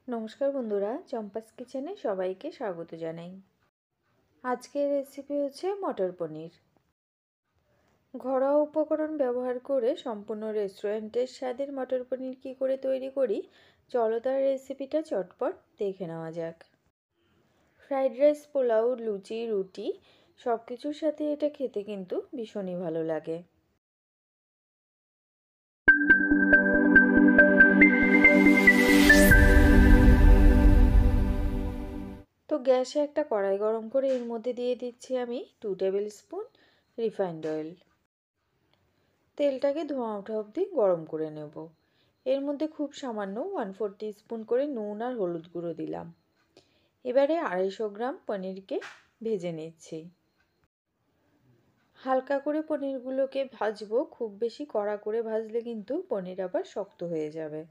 নমস্কার বন্ধুরা, চম্পাস কিচেনে সবাইকে স্বাগত জানাই। আজকের রেসিপি হচ্ছে মটর পনির। ঘরোয়া উপকরণ ব্যবহার করে সম্পূর্ণ রেস্টুরেন্টের স্বাদের মটর পনির কী করে তৈরি করি, চলো তার রেসিপিটা চটপট দেখে নেওয়া যাক। ফ্রাইড রাইস, পোলাও, লুচি, রুটি সব কিছুর সাথে এটা খেতে কিন্তু ভীষণই ভালো লাগে। তো গ্যাসে একটা কড়াই গরম করে এর মধ্যে দিয়ে দিচ্ছি আমি 2 টেবিল স্পুন রিফাইন্ড অয়েল। তেলটাকে ধোঁয়া ওঠা অবধি গরম করে নেব। এর মধ্যে খুব সামান্য 1/4 টিস্পুন করে নুন আর হলুদ গুঁড়ো দিলাম। এবারে 250 গ্রাম পনিরকে ভেজে নিচ্ছি। হালকা করে পনিরগুলোকে ভাজবো, খুব বেশি কড়া করে ভাজলে কিন্তু পনির আবার শক্ত হয়ে যাবে।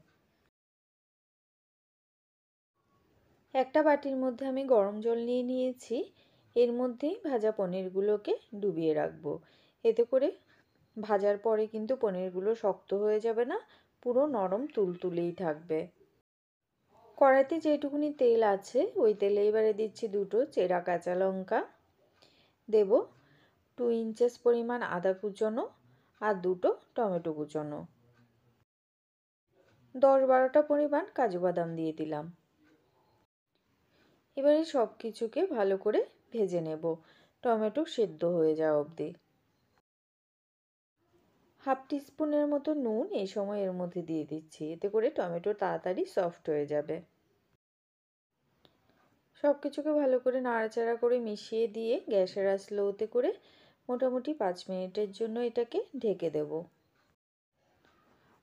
একটা বাটির মধ্যে আমি গরম জল নিয়ে নিয়েছি। এর মধ্যেই ভাজা পনিরগুলোকে ডুবিয়ে রাখবো। এতে করে ভাজার পরে কিন্তু পনিরগুলো শক্ত হয়ে যাবে না, পুরো নরম তুলতুলেই থাকবে। কড়াইতে যেটুকুনি তেল আছে ওই তেলে এবারে দিচ্ছি 2টো চেরা কাঁচা লঙ্কা, দেব 2 ইঞ্চেস পরিমাণ আদা কুচনো আর 2টো টমেটো কুচনো, 10-12টা পরিমাণ কাজু বাদাম দিয়ে দিলাম। এবারে সব কিছুকে ভালো করে ভেজে নেব, টমেটো সেদ্ধ হয়ে যাওয়া অবধি। 1/2 টিস্পুনের মতো নুন এই সময় এর মধ্যে দিয়ে দিচ্ছি, এতে করে টমেটো তাড়াতাড়ি সফট হয়ে যাবে। সব কিছুকে ভালো করে নাড়াচাড়া করে মিশিয়ে দিয়ে গ্যাসের আঁচ লোতে করে মোটামুটি 5 মিনিটের জন্য এটাকে ঢেকে দেব।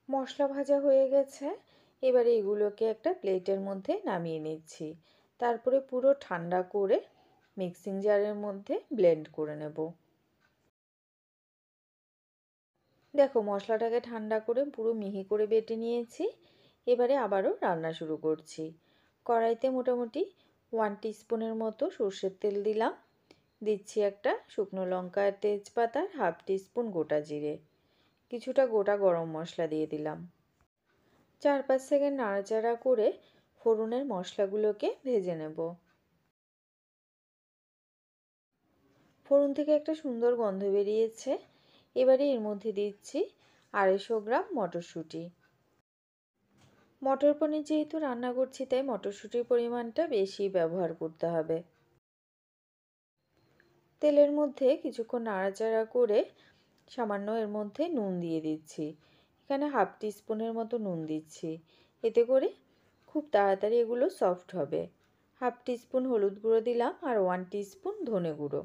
মশলা ভাজা হয়ে গেছে। এবারে এগুলোকে একটা প্লেটের মধ্যে নামিয়ে নিচ্ছি। তারপরে পুরো ঠান্ডা করে মিক্সিং জারের মধ্যে ব্লেন্ড করে নেব। দেখো মশলাটাকে ঠান্ডা করে পুরো মিহি করে বেটে নিয়েছি। এবারে আবারও রান্না শুরু করছি। কড়াইতে মোটামুটি 1 টিস্পুনের মতো সর্ষের তেল দিলাম। দিচ্ছি একটা শুকনো লঙ্কা আর তেজপাতা, 1/2 টিস্পুন গোটা জিরে, কিছুটা গোটা গরম মশলা দিয়ে দিলাম। 4-5 সেকেন্ড নাড়াচাড়া করে ফোড়নের মশলাগুলোকে ভেজে নেব। ফোড়ন থেকে একটা সুন্দর গন্ধ বেরিয়েছে। এবারে এর মধ্যে দিচ্ছি 250 গ্রাম মটরশুঁটি। মটর পনির যেহেতু রান্না করছি তাই মটরশুঁটির পরিমাণটা বেশি ব্যবহার করতে হবে। তেলের মধ্যে কিছুক্ষণ নাড়াচাড়া করে সামান্য এর মধ্যে নুন দিয়ে দিচ্ছি। এখানে 1/2 টিস্পুনের মতো নুন দিচ্ছি, এতে করে খুব তাড়াতাড়ি এগুলো সফট হবে। 1/2 টিস্পুন হলুদ গুঁড়ো দিলাম আর 1 টিস্পুন ধনে গুঁড়ো।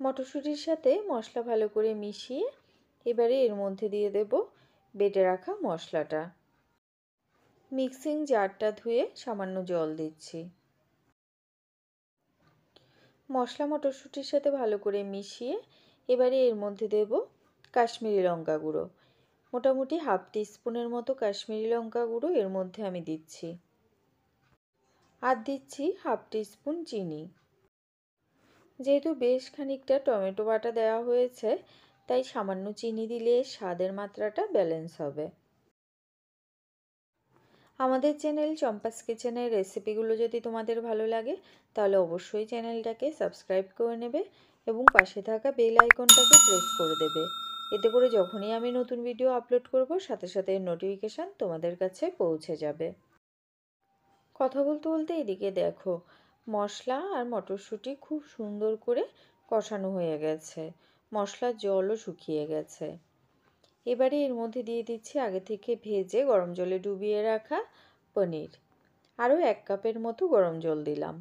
মটরশুঁটির সাথে মশলা ভালো করে মিশিয়ে এবারে এর মধ্যে দিয়ে দেব বেটে রাখা মশলাটা। মিক্সিং জারটা ধুয়ে সামান্য জল দিচ্ছি। মশলা মটরশুঁটির সাথে ভালো করে মিশিয়ে এবারে এর মধ্যে দেব কাশ্মীরি লঙ্কা গুঁড়ো। মোটামুটি 1/2 টিস্পুনের মতো কাশ্মীরি লঙ্কা গুঁড়ো এর মধ্যে আমি দিচ্ছি। আর দিচ্ছি 1/2 টিস্পুন চিনি। যেহেতু বেশ খানিকটা টমেটো বাটা দেওয়া হয়েছে তাই সামান্য চিনি দিলে স্বাদের মাত্রাটা ব্যালেন্স হবে। আমাদের চ্যানেল চম্পাস কিচেনের রেসিপিগুলো যদি তোমাদের ভালো লাগে তাহলে অবশ্যই চ্যানেলটাকে সাবস্ক্রাইব করে নেবে এবং পাশে থাকা বেল আইকনটাকে প্রেস করে দেবে। এতে করে যখনই আমি নতুন ভিডিও আপলোড করব সাথে সাথে নোটিফিকেশান তোমাদের কাছে পৌঁছে যাবে। কথা বলতে বলতে এদিকে দেখো মশলা আর মটরশুঁটি খুব সুন্দর করে কষানো হয়ে গেছে, মশলার জলও শুকিয়ে গেছে। এবারে এর মধ্যে দিয়ে দিচ্ছি আগে থেকে ভেজে গরম জলে ডুবিয়ে রাখা পনির। আরও 1 কাপের মতো গরম জল দিলাম।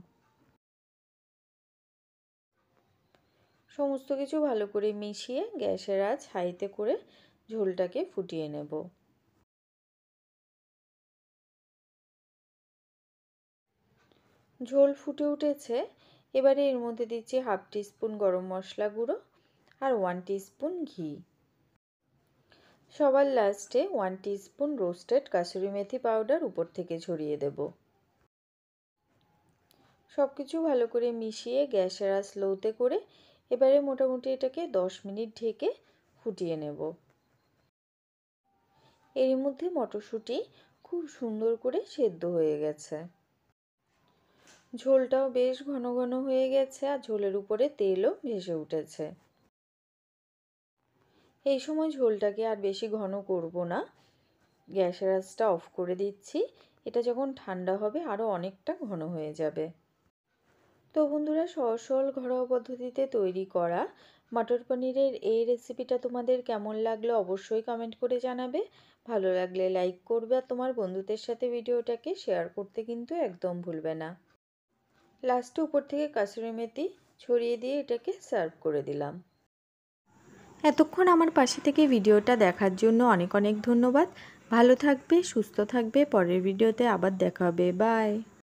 সমস্ত কিছু ভালো করে মিশিয়ে গ্যাসের আঁচ হাইতে করে ঝোলটাকে ফুটিয়ে নেব। ঝোল ফুটে উঠেছে। এবারে এর মধ্যে দিচ্ছি 1/2 টিস্পুন গরম মশলা গুঁড়ো আর 1 টিস্পুন ঘি। সবার লাস্টে 1 টিস্পুন রোস্টেড কাসুরি মেথি পাউডার উপর থেকে ছড়িয়ে দেব। সব কিছু ভালো করে মিশিয়ে গ্যাসের আঁচ লোতে করে এবারে মোটামুটি এটাকে 10 মিনিট ঢেকে ফুটিয়ে নেব। এর মধ্যে মটরশুঁটি খুব সুন্দর করে সেদ্ধ হয়ে গেছে। ঝোলটাও বেশ ঘন ঘন হয়ে গেছে আর ঝোলের উপরে তেলও ভেসে উঠেছে। এই সময় ঝোলটাকে আর বেশি ঘন করব না, গ্যাসের আঁচটা অফ করে দিচ্ছি। এটা যখন ঠান্ডা হবে আরও অনেকটা ঘন হয়ে যাবে। তো বন্ধুরা, সহজ সরল ঘরোয়া পদ্ধতিতে তৈরি করা মটর পনিরের এই রেসিপিটা তোমাদের কেমন লাগলো অবশ্যই কমেন্ট করে জানাবে। ভালো লাগলে লাইক করবে আর তোমার বন্ধুদের সাথে ভিডিওটাকে শেয়ার করতে কিন্তু একদম ভুলবে না। লাস্টে উপর থেকে কাসুরি মেথি ছড়িয়ে দিয়ে এটাকে সার্ভ করে দিলাম। এতক্ষণ আমার পাশে থেকে ভিডিওটা দেখার জন্য অনেক অনেক ধন্যবাদ। ভালো থাকবে, সুস্থ থাকবে। পরের ভিডিওতে আবার দেখা হবে। বাই।